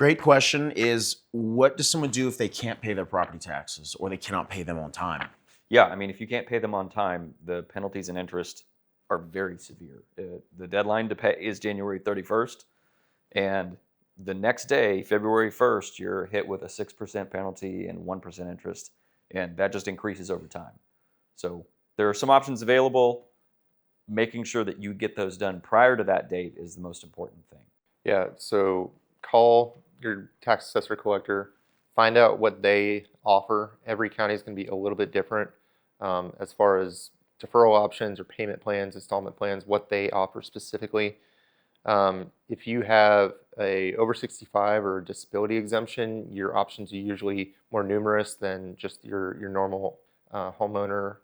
Great question is, what does someone do if they can't pay their property taxes or they cannot pay them on time? Yeah, I mean, if you can't pay them on time, the penalties and interest are very severe. The deadline to pay is January 31st, and the next day, February 1st, you're hit with a 6% penalty and 1% interest, and that just increases over time. So there are some options available. Making sure that you get those done prior to that date is the most important thing. Yeah, so call your tax assessor collector, find out what they offer. Every county is going to be a little bit different as far as deferral options or payment plans, installment plans, what they offer specifically. If you have a over 65 or disability exemption, your options are usually more numerous than just your normal homeowner.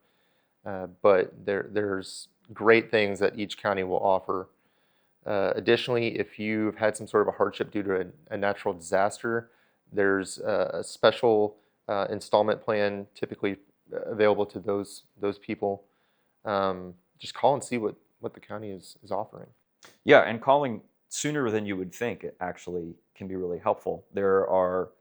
But there's great things that each county will offer. Additionally, if you've had some sort of a hardship due to a natural disaster, there's a special installment plan typically available to those people. Just call and see what the county is offering. Yeah, and calling sooner than you would think it actually can be really helpful. There are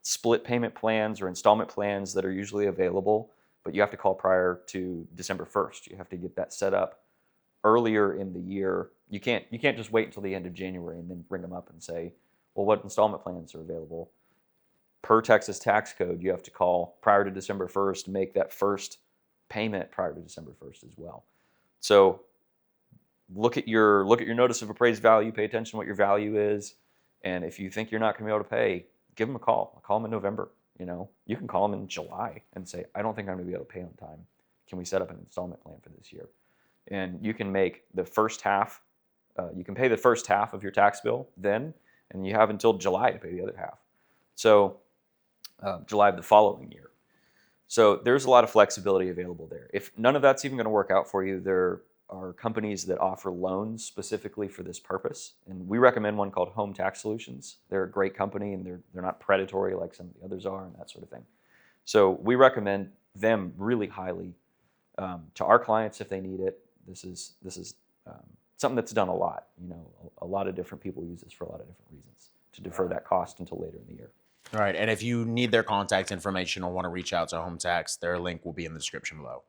split payment plans or installment plans that are usually available, but you have to call prior to December 1st. You have to get that set up earlier in the year. You can't just wait until the end of January and then bring them up and say, well, what installment plans are available? Per Texas tax code, you have to call prior to December 1st, make that first payment prior to December 1st as well. So look at your notice of appraised value, pay attention to what your value is, and if you think you're not going to be able to pay, give them a call. Call them in November. You can call them in July and say, I don't think I'm going to be able to pay on time. Can we set up an installment plan for this year? And you can make the first half, you can pay the first half of your tax bill then, and you have until July to pay the other half. So July of the following year. So there's a lot of flexibility available there. If none of that's even going to work out for you, there are companies that offer loans specifically for this purpose. And we recommend one called Home Tax Solutions. They're a great company, and they're not predatory like some of the others are and that sort of thing. So we recommend them really highly to our clients if they need it. This is something that's done a lot. A lot of different people use this for a lot of different reasons to defer that cost until later in the year. All right, and if you need their contact information or want to reach out to Home Tax, their link will be in the description below.